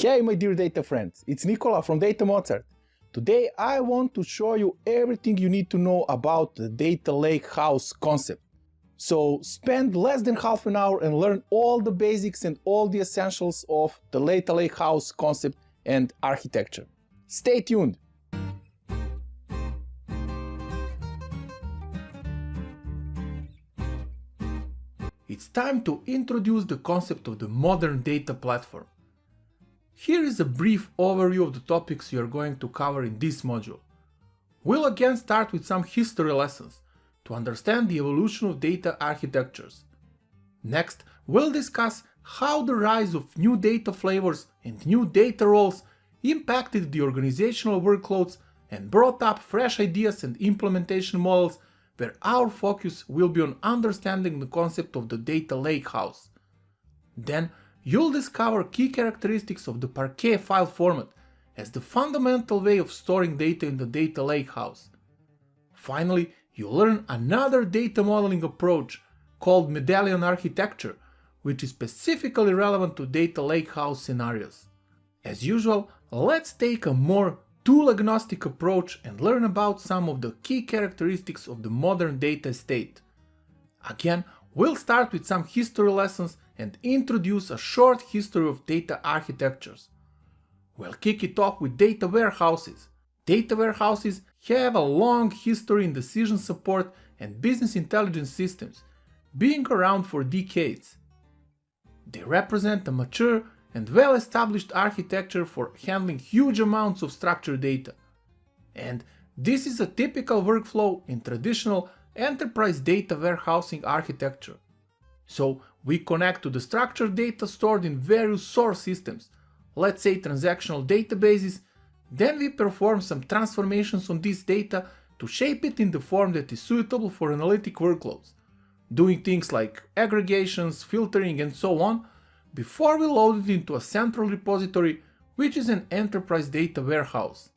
Hey my dear data friends, it's Nicola from Data Mozart. Today I want to show you everything you need to know about the data lakehouse concept. So spend less than half an hour and learn all the basics and all the essentials of the data lakehouse concept and architecture. Stay tuned! It's time to introduce the concept of the modern data platform. Here is a brief overview of the topics we are going to cover in this module. We'll again start with some history lessons to understand the evolution of data architectures. Next, we'll discuss how the rise of new data flavors and new data roles impacted the organizational workloads and brought up fresh ideas and implementation models, where our focus will be on understanding the concept of the data lakehouse. Then, you'll discover key characteristics of the parquet file format as the fundamental way of storing data in the data lakehouse. Finally, you'll learn another data modeling approach called Medallion architecture, which is specifically relevant to data lakehouse scenarios. As usual, let's take a more tool-agnostic approach and learn about some of the key characteristics of the modern data estate. Again, we'll start with some history lessons and introduce a short history of data architectures. We'll kick it off with data warehouses. Data warehouses have a long history in decision support and business intelligence systems, being around for decades. They represent a mature and well-established architecture for handling huge amounts of structured data. And this is a typical workflow in traditional enterprise data warehousing architecture. So we connect to the structured data stored in various source systems, let's say transactional databases, then we perform some transformations on this data to shape it in the form that is suitable for analytic workloads, doing things like aggregations, filtering and so on, before we load it into a central repository, which is an enterprise data warehouse.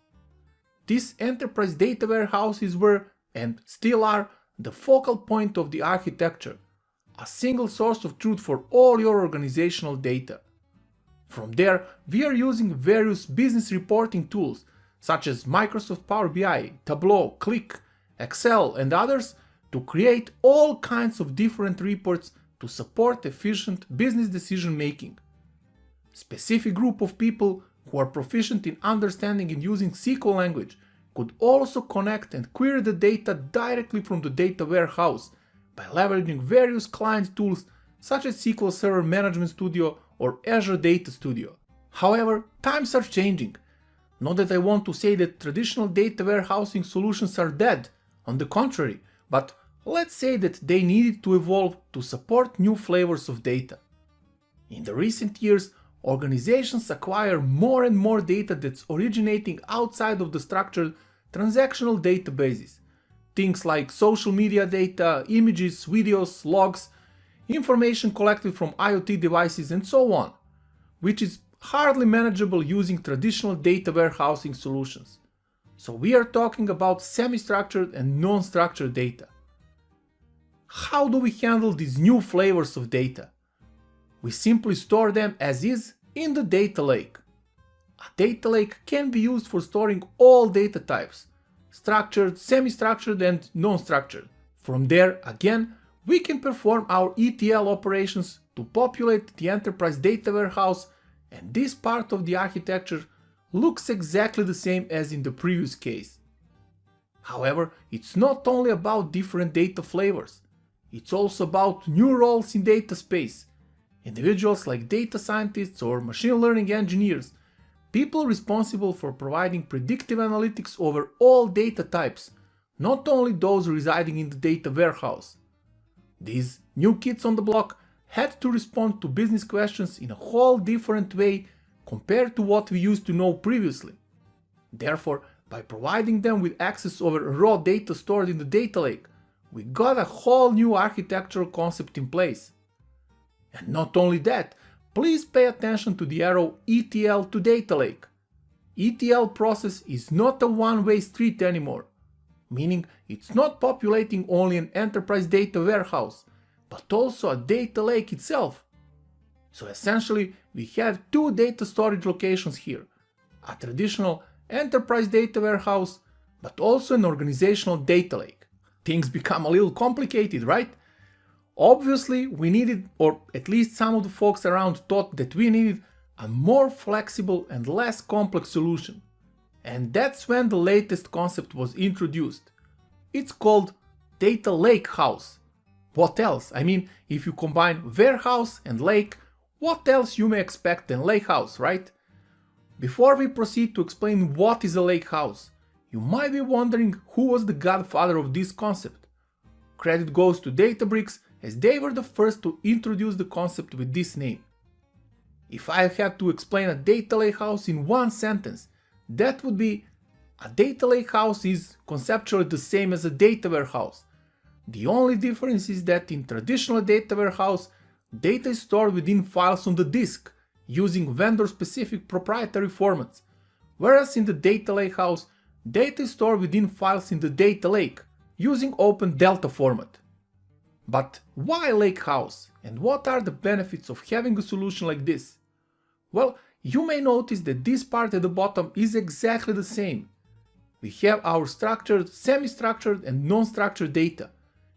These enterprise data warehouses were, and still are, the focal point of the architecture, a single source of truth for all your organizational data. From there, we are using various business reporting tools such as Microsoft Power BI, Tableau, Qlik, Excel and others to create all kinds of different reports to support efficient business decision making. Specific group of people who are proficient in understanding and using SQL language could also connect and query the data directly from the data warehouse by leveraging various client tools such as SQL Server Management Studio or Azure Data Studio. However, times are changing. Not that I want to say that traditional data warehousing solutions are dead, on the contrary, but let's say that they needed to evolve to support new flavors of data. In the recent years, organizations acquire more and more data that's originating outside of the structured transactional databases. Things like social media data, images, videos, logs, information collected from IoT devices and so on, which is hardly manageable using traditional data warehousing solutions. So we are talking about semi-structured and non-structured data. How do we handle these new flavors of data? We simply store them as is in the data lake. A data lake can be used for storing all data types, structured, semi-structured and non-structured. From there, again, we can perform our ETL operations to populate the enterprise data warehouse, and this part of the architecture looks exactly the same as in the previous case. However, it's not only about different data flavors. It's also about new roles in data space. Individuals like data scientists or machine learning engineers, people responsible for providing predictive analytics over all data types, not only those residing in the data warehouse. These new kids on the block had to respond to business questions in a whole different way compared to what we used to know previously. Therefore, by providing them with access over raw data stored in the data lake, we got a whole new architectural concept in place. And not only that, please pay attention to the arrow ETL to data lake. ETL process is not a one-way street anymore, meaning it's not populating only an enterprise data warehouse, but also a data lake itself. So essentially, we have two data storage locations here, a traditional enterprise data warehouse, but also an organizational data lake. Things become a little complicated, right? Obviously, we needed, or at least some of the folks around thought that we needed, a more flexible and less complex solution. And that's when the latest concept was introduced. It's called Data Lakehouse. What else? I mean, if you combine warehouse and lake, what else you may expect than lakehouse, right? Before we proceed to explain what is a lakehouse, you might be wondering who was the godfather of this concept. Credit goes to Databricks, as they were the first to introduce the concept with this name. If I had to explain a data lakehouse in one sentence, that would be: a data lakehouse is conceptually the same as a data warehouse. The only difference is that in traditional data warehouse, data is stored within files on the disk, using vendor-specific proprietary formats, whereas in the data lakehouse, data is stored within files in the data lake, using Open Delta format. But why Lakehouse, and what are the benefits of having a solution like this? Well, you may notice that this part at the bottom is exactly the same. We have our structured, semi-structured and non-structured data,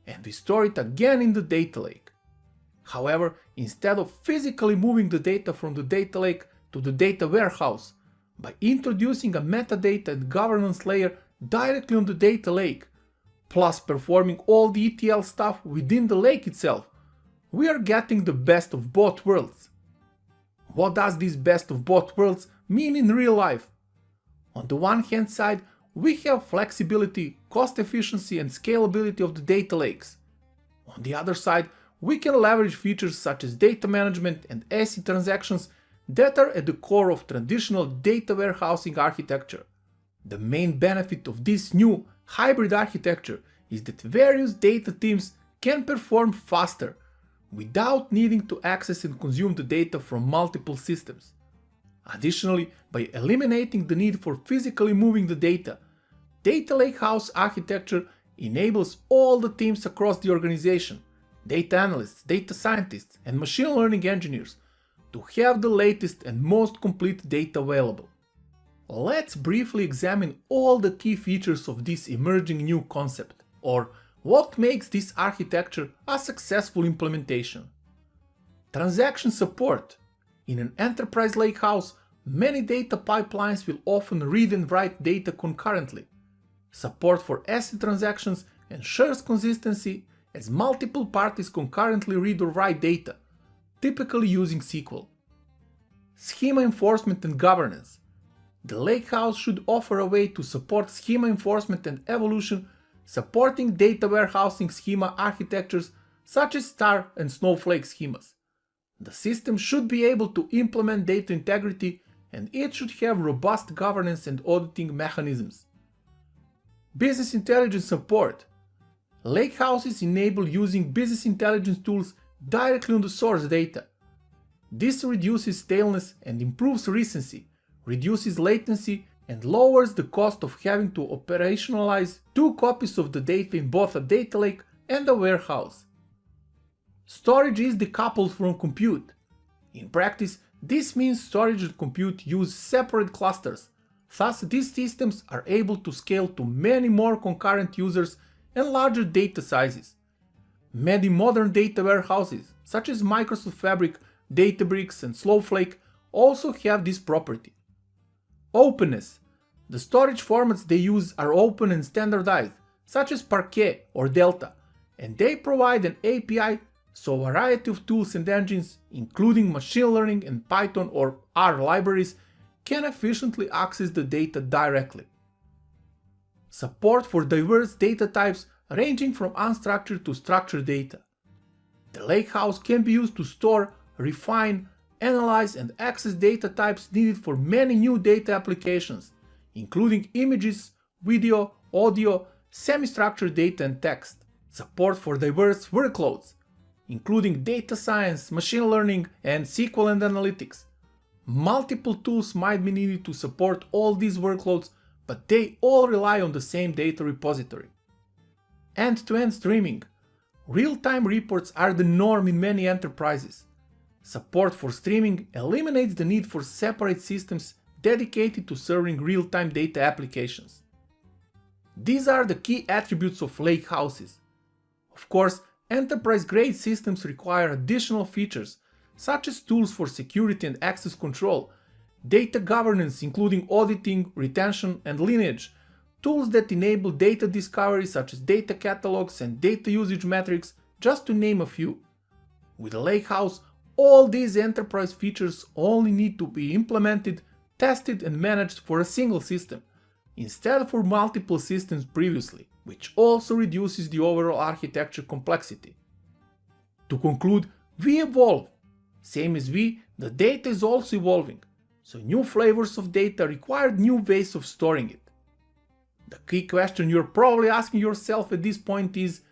and we store it again in the data lake. However, instead of physically moving the data from the data lake to the data warehouse, by introducing a metadata and governance layer directly on the data lake, plus performing all the ETL stuff within the lake itself, we are getting the best of both worlds. What does this best of both worlds mean in real life? On the one hand side, we have flexibility, cost efficiency and scalability of the data lakes. On the other side, we can leverage features such as data management and ACID transactions that are at the core of traditional data warehousing architecture. The main benefit of this new hybrid architecture is that various data teams can perform faster, without needing to access and consume the data from multiple systems. Additionally, by eliminating the need for physically moving the data, Data Lakehouse architecture enables all the teams across the organization, data analysts, data scientists, and machine learning engineers, to have the latest and most complete data available. Let's briefly examine all the key features of this emerging new concept, or what makes this architecture a successful implementation. Transaction support. In an enterprise lakehouse, many data pipelines will often read and write data concurrently. Support for ACID transactions ensures consistency as multiple parties concurrently read or write data, typically using SQL. Schema enforcement and governance. The Lakehouse should offer a way to support schema enforcement and evolution, supporting data warehousing schema architectures such as star and snowflake schemas. The system should be able to implement data integrity, and it should have robust governance and auditing mechanisms. Business intelligence support. Lakehouses enable using business intelligence tools directly on the source data. This reduces staleness and improves recency, reduces latency, and lowers the cost of having to operationalize two copies of the data in both a data lake and a warehouse. Storage is decoupled from compute. In practice, this means storage and compute use separate clusters. Thus, these systems are able to scale to many more concurrent users and larger data sizes. Many modern data warehouses, such as Microsoft Fabric, Databricks, and Snowflake, also have this property. Openness. The storage formats they use are open and standardized, such as Parquet or Delta, and they provide an API so a variety of tools and engines, including machine learning and Python or R libraries, can efficiently access the data directly. Support for diverse data types ranging from unstructured to structured data. The Lakehouse can be used to store, refine, analyze and access data types needed for many new data applications, including images, video, audio, semi-structured data and text. Support for diverse workloads, including data science, machine learning, and SQL and analytics. Multiple tools might be needed to support all these workloads, but they all rely on the same data repository. End-to-end streaming. Real-time reports are the norm in many enterprises. Support for streaming eliminates the need for separate systems dedicated to serving real-time data applications. These are the key attributes of lakehouses. Of course, enterprise-grade systems require additional features, such as tools for security and access control, data governance including auditing, retention, and lineage, tools that enable data discovery such as data catalogs and data usage metrics, just to name a few. With a lakehouse, all these enterprise features only need to be implemented, tested, and managed for a single system, instead for multiple systems previously, which also reduces the overall architecture complexity. To conclude, we evolve. Same as we, the data is also evolving, so new flavors of data require new ways of storing it. The key question you're probably asking yourself at this point is,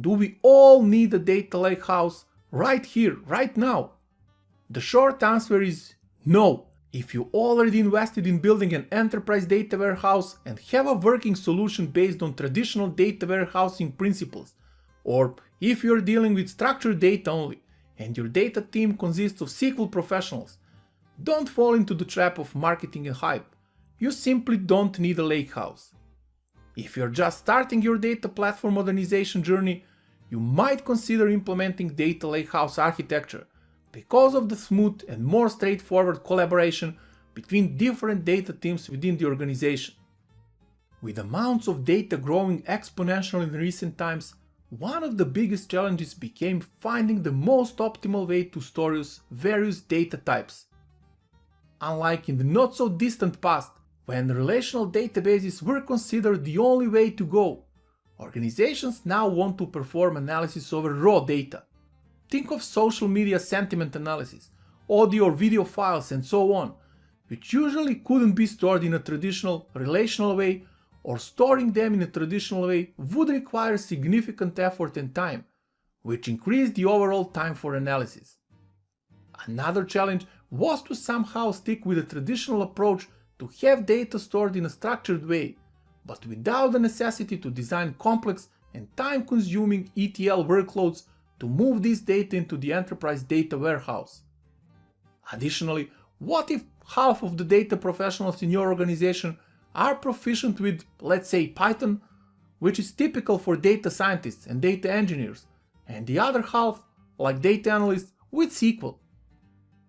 do we all need a data lakehouse right here, right now? The short answer is no. If you already invested in building an enterprise data warehouse and have a working solution based on traditional data warehousing principles, or if you're dealing with structured data only and your data team consists of SQL professionals, don't fall into the trap of marketing and hype. You simply don't need a lakehouse. If you're just starting your data platform modernization journey, you might consider implementing data lakehouse architecture because of the smooth and more straightforward collaboration between different data teams within the organization. With amounts of data growing exponentially in recent times, one of the biggest challenges became finding the most optimal way to store various data types. Unlike in the not so distant past, when relational databases were considered the only way to go, organizations now want to perform analysis over raw data. Think of social media sentiment analysis, audio or video files, and so on, which usually couldn't be stored in a traditional relational way, or storing them in a traditional way would require significant effort and time, which increased the overall time for analysis. Another challenge was to somehow stick with a traditional approach to have data stored in a structured way, but without the necessity to design complex and time-consuming ETL workloads to move this data into the enterprise data warehouse. Additionally, what if half of the data professionals in your organization are proficient with, let's say, Python, which is typical for data scientists and data engineers, and the other half, like data analysts, with SQL?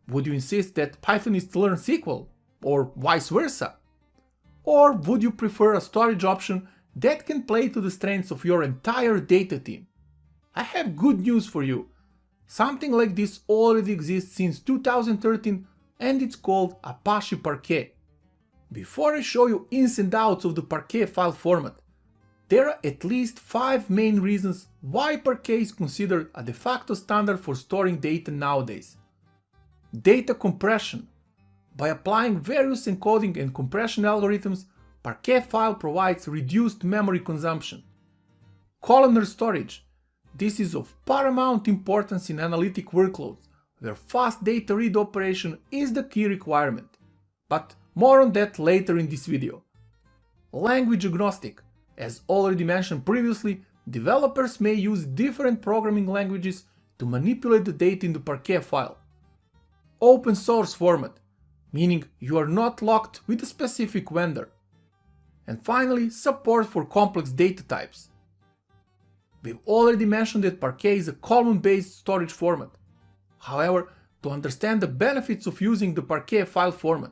Would you insist that Pythonists learn SQL, or vice versa? Or would you prefer a storage option that can play to the strengths of your entire data team? I have good news for you. Something like this already exists since 2013, and it's called Apache Parquet. Before I show you ins and outs of the Parquet file format, there are at least 5 main reasons why Parquet is considered a de facto standard for storing data nowadays. Data compression. By applying various encoding and compression algorithms, Parquet file provides reduced memory consumption. Columnar storage. This is of paramount importance in analytic workloads, where fast data read operation is the key requirement. But more on that later in this video. Language agnostic. As already mentioned previously, developers may use different programming languages to manipulate the data in the Parquet file. Open source format, meaning you are not locked with a specific vendor. And finally, support for complex data types. We've already mentioned that Parquet is a column-based storage format. However, to understand the benefits of using the Parquet file format,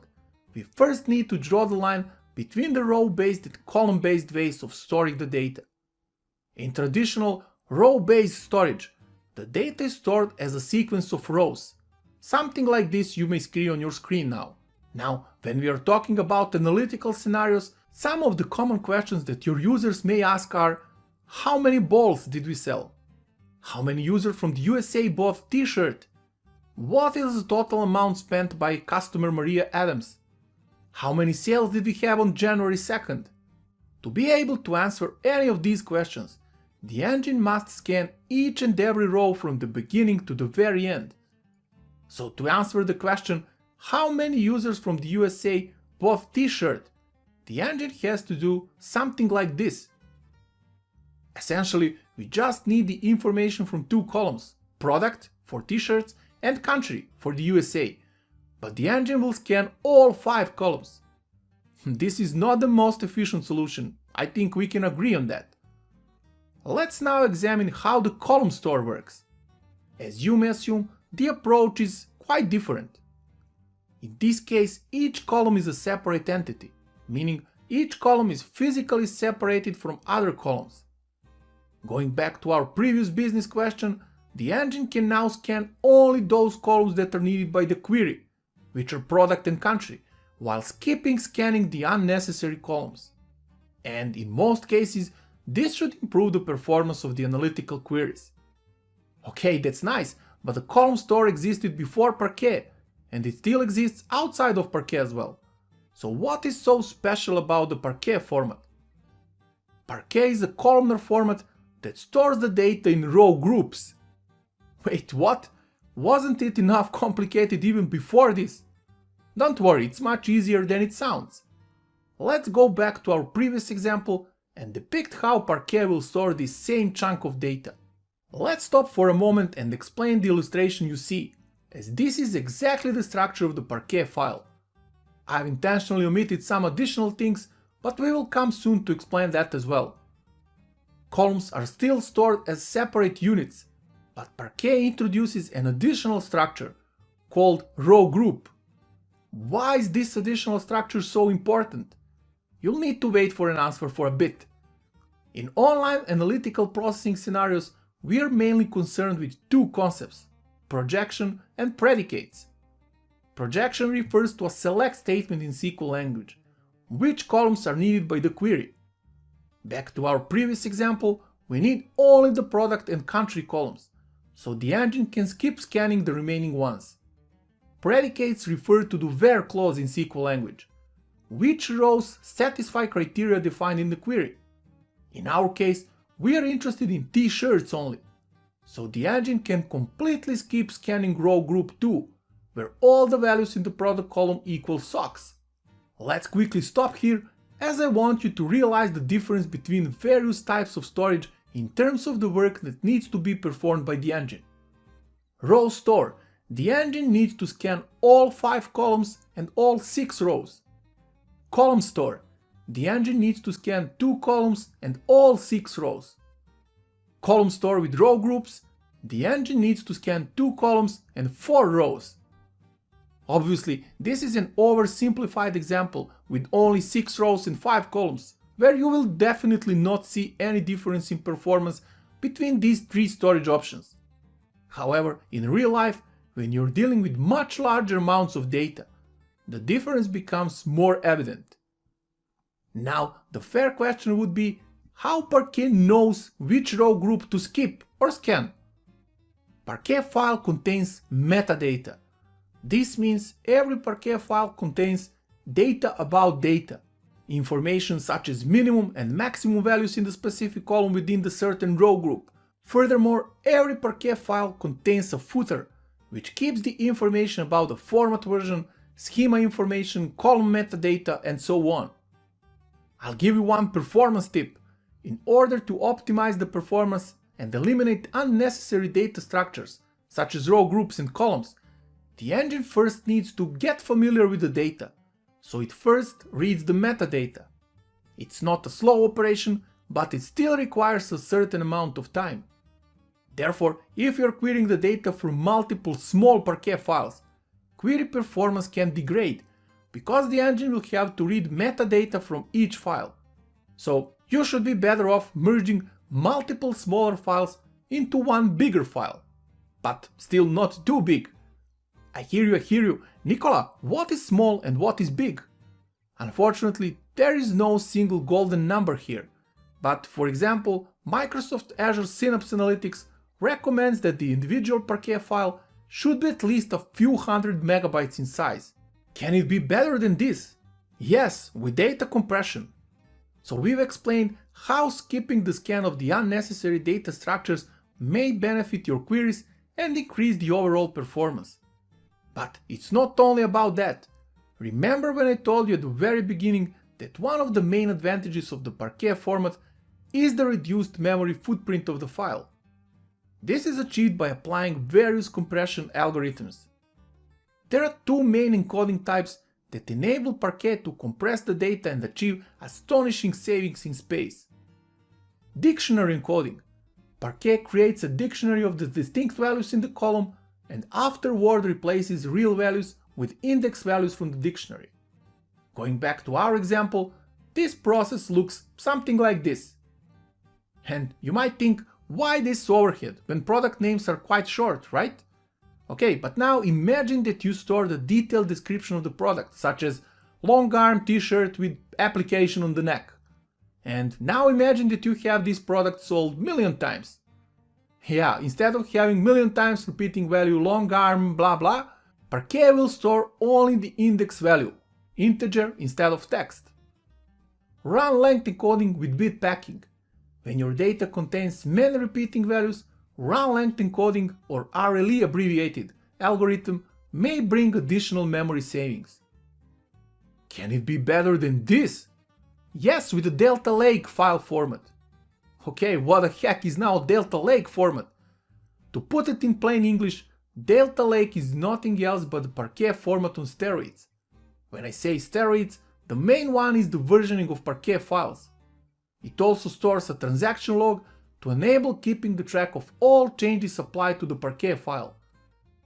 we first need to draw the line between the row-based and column-based ways of storing the data. In traditional row-based storage, the data is stored as a sequence of rows. Something like this you may see on your screen now. Now, when we are talking about analytical scenarios, some of the common questions that your users may ask are: how many balls did we sell? How many users from the USA bought t-shirt? What is the total amount spent by customer Maria Adams? How many sales did we have on January 2nd? To be able to answer any of these questions, the engine must scan each and every row from the beginning to the very end. So to answer the question, how many users from the USA bought t-shirt, the engine has to do something like this. Essentially, we just need the information from 2 columns, product for t-shirts and country for the USA, but the engine will scan all 5 columns. This is not the most efficient solution, I think we can agree on that. Let's now examine how the column store works. As you may assume, the approach is quite different. In this case, each column is a separate entity, meaning each column is physically separated from other columns. Going back to our previous business question, the engine can now scan only those columns that are needed by the query, which are product and country, while skipping scanning the unnecessary columns. And in most cases, this should improve the performance of the analytical queries. Okay, that's nice, but the column store existed before Parquet, and it still exists outside of Parquet as well. So what is so special about the Parquet format? Parquet is a columnar format that stores the data in row groups. Wait, what? Wasn't it enough complicated even before this? Don't worry, it's much easier than it sounds. Let's go back to our previous example and depict how Parquet will store this same chunk of data. Let's stop for a moment and explain the illustration you see, as this is exactly the structure of the Parquet file. I've intentionally omitted some additional things, but we will come soon to explain that as well. Columns are still stored as separate units, but Parquet introduces an additional structure called row group. Why is this additional structure so important? You'll need to wait for an answer for a bit. In online analytical processing scenarios, we are mainly concerned with 2 concepts: projection and predicates. Projection refers to a select statement in SQL language, which columns are needed by the query. Back to our previous example, we need only the product and country columns, so the engine can skip scanning the remaining ones. Predicates refer to the where clause in SQL language, which rows satisfy criteria defined in the query. In our case, we are interested in t-shirts only, so the engine can completely skip scanning row group 2, where all the values in the product column equal socks. Let's quickly stop here, as I want you to realize the difference between various types of storage in terms of the work that needs to be performed by the engine. Row store. The engine needs to scan all 5 columns and all 6 rows. Column store. The engine needs to scan 2 columns and all 6 rows. Column store with row groups. The engine needs to scan 2 columns and 4 rows. Obviously, this is an oversimplified example with only 6 rows and 5 columns, where you will definitely not see any difference in performance between these 3 storage options. However, in real life, when you're dealing with much larger amounts of data, the difference becomes more evident. Now, the fair question would be how Parquet knows which row group to skip or scan. Parquet file contains metadata. This means every Parquet file contains data about data, information such as minimum and maximum values in the specific column within the certain row group. Furthermore, every Parquet file contains a footer, which keeps the information about the format version, schema information, column metadata, and so on. I'll give you one performance tip. In order to optimize the performance and eliminate unnecessary data structures, such as row groups and columns, the engine first needs to get familiar with the data, so it first reads the metadata. It's not a slow operation, but it still requires a certain amount of time. Therefore, if you're querying the data from multiple small Parquet files, query performance can degrade, because the engine will have to read metadata from each file. So you should be better off merging multiple smaller files into one bigger file, but still not too big. I hear you. Nicola, what is small and what is big? Unfortunately, there is no single golden number here, but for example, Microsoft Azure Synapse Analytics recommends that the individual Parquet file should be at least a few hundred megabytes in size. Can it be better than this? Yes, with data compression. So we've explained how skipping the scan of the unnecessary data structures may benefit your queries and increase the overall performance. But it's not only about that. Remember when I told you at the very beginning that one of the main advantages of the Parquet format is the reduced memory footprint of the file? This is achieved by applying various compression algorithms. There are two main encoding types that enable Parquet to compress the data and achieve astonishing savings in space. Dictionary encoding. Parquet creates a dictionary of the distinct values in the column and afterward replaces real values with index values from the dictionary. Going back to our example, this process looks something like this. And you might think, why this overhead when product names are quite short, right? Okay, but now imagine that you store the detailed description of the product, such as long arm t-shirt with application on the neck. And now imagine that you have this product sold million times. Yeah, instead of having million times repeating value long arm blah blah, Parquet will store only the index value, integer instead of text. Run length encoding with bit packing. When your data contains many repeating values, run length encoding or RLE abbreviated algorithm may bring additional memory savings. Can it be better than this? Yes, with the Delta Lake file format. Okay, what the heck is now Delta Lake format? To put it in plain English, Delta Lake is nothing else but the Parquet format on steroids. When I say steroids, the main one is the versioning of Parquet files. It also stores a transaction log to enable keeping the track of all changes applied to the Parquet file.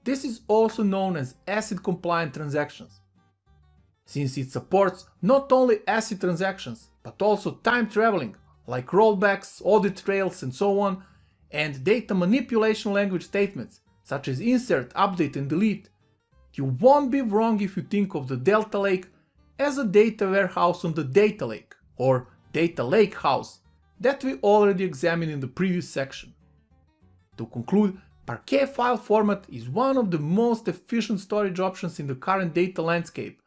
This is also known as ACID compliant transactions. Since it supports not only ACID transactions, but also time traveling, like rollbacks, audit trails and so on, and data manipulation language statements, such as insert, update and delete, you won't be wrong if you think of the Delta Lake as a data warehouse on the data lake, or data lakehouse, that we already examined in the previous section. To conclude, Parquet file format is one of the most efficient storage options in the current data landscape,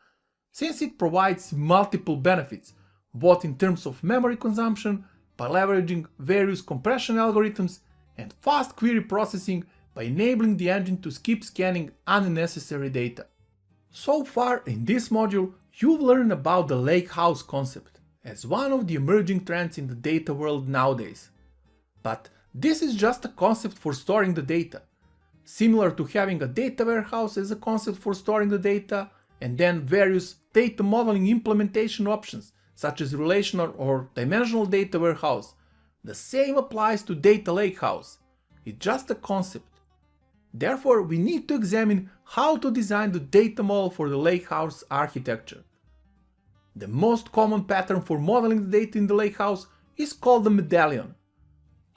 since it provides multiple benefits, both in terms of memory consumption by leveraging various compression algorithms and fast query processing by enabling the engine to skip scanning unnecessary data. So far in this module, you've learned about the lakehouse concept as one of the emerging trends in the data world nowadays. But this is just a concept for storing the data, similar to having a data warehouse as a concept for storing the data, and then various data modeling implementation options such as relational or dimensional data warehouse. The same applies to data lakehouse. It's just a concept. Therefore, we need to examine how to design the data model for the lakehouse architecture. The most common pattern for modeling the data in the lakehouse is called the Medallion.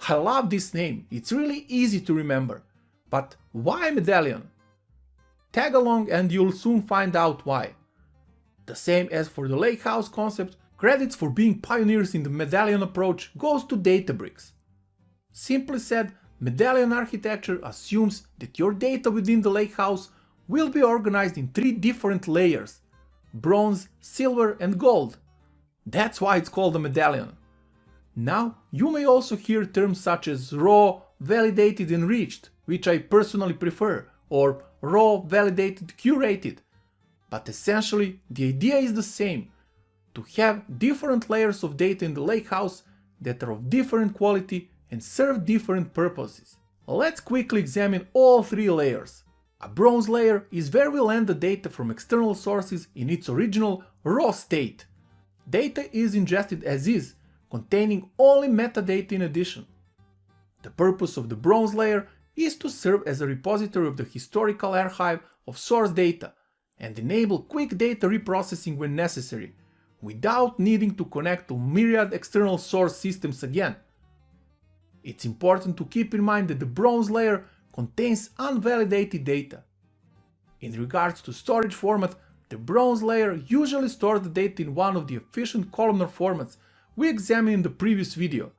I love this name, it's really easy to remember. But why Medallion? Tag along and you'll soon find out why. The same as for the lakehouse concept, credits for being pioneers in the Medallion approach goes to Databricks. Simply said, Medallion architecture assumes that your data within the lakehouse will be organized in 3 different layers: bronze, silver and gold. That's why it's called a medallion. Now, you may also hear terms such as raw, validated, enriched, which I personally prefer, or raw, validated, curated. But essentially, the idea is the same: to have different layers of data in the lakehouse that are of different quality and serve different purposes. Let's quickly examine all 3 layers. A bronze layer is where we land the data from external sources in its original raw state. Data is ingested as is, containing only metadata in addition. The purpose of the bronze layer is to serve as a repository of the historical archive of source data and enable quick data reprocessing when necessary, without needing to connect to myriad external source systems again. It's important to keep in mind that the bronze layer contains unvalidated data. In regards to storage format, the bronze layer usually stores the data in one of the efficient columnar formats we examined in the previous video,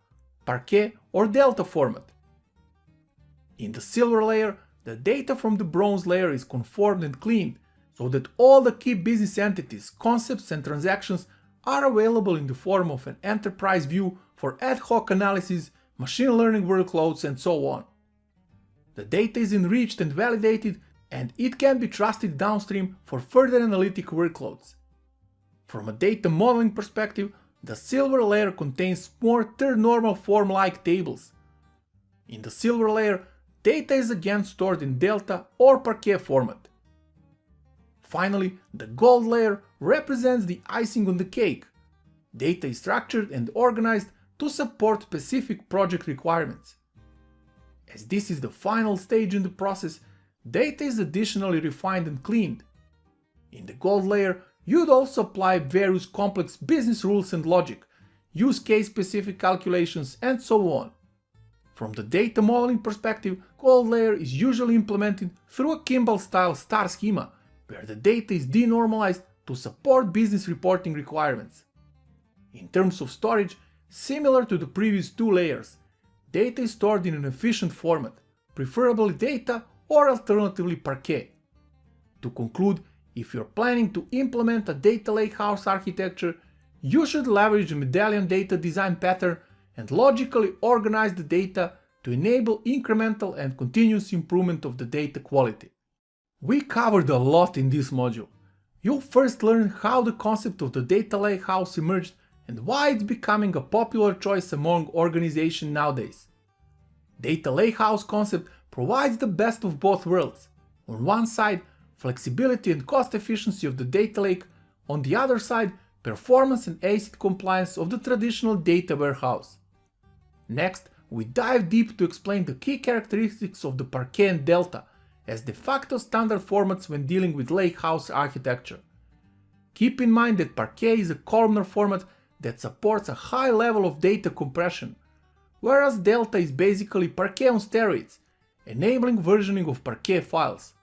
Parquet or Delta format. In the silver layer, the data from the bronze layer is conformed and cleaned so that all the key business entities, concepts and transactions are available in the form of an enterprise view for ad hoc analysis, machine learning workloads and so on. The data is enriched and validated, and it can be trusted downstream for further analytic workloads. From a data modeling perspective, the silver layer contains more third normal form-like tables. In the silver layer, data is again stored in Delta or Parquet format. Finally, the gold layer represents the icing on the cake. Data is structured and organized to support specific project requirements. As this is the final stage in the process, data is additionally refined and cleaned. In the gold layer, you'd also apply various complex business rules and logic, use case-specific calculations, and so on. From the data modeling perspective, gold layer is usually implemented through a Kimball-style star schema, where the data is denormalized to support business reporting requirements. In terms of storage, similar to the previous two layers, data is stored in an efficient format, preferably data or alternatively Parquet. To conclude, if you're planning to implement a data lakehouse architecture, you should leverage the Medallion data design pattern and logically organize the data to enable incremental and continuous improvement of the data quality. We covered a lot in this module. You'll first learn how the concept of the data lakehouse emerged and why it's becoming a popular choice among organizations nowadays. Data lakehouse concept provides the best of both worlds. On one side, flexibility and cost efficiency of the data lake, on the other side, performance and ACID compliance of the traditional data warehouse. Next, we dive deep to explain the key characteristics of the Parquet and Delta as de facto standard formats when dealing with lakehouse architecture. Keep in mind that Parquet is a columnar format that supports a high level of data compression, whereas Delta is basically Parquet on steroids, enabling versioning of Parquet files.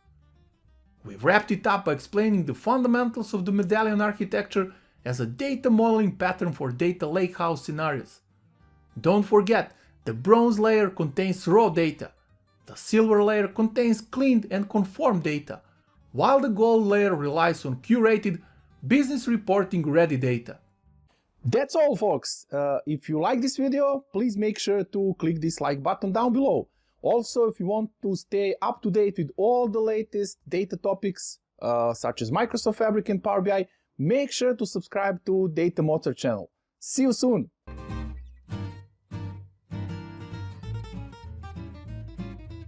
We've wrapped it up by explaining the fundamentals of the Medallion architecture as a data modeling pattern for data lakehouse scenarios. Don't forget, the bronze layer contains raw data, the silver layer contains cleaned and conformed data, while the gold layer relies on curated, business reporting ready data. That's all, folks. If you like this video, please make sure to click this like button down below. Also, if you want to stay up to date with all the latest data topics, such as Microsoft Fabric and Power BI, make sure to subscribe to Data Mozart channel. See you soon!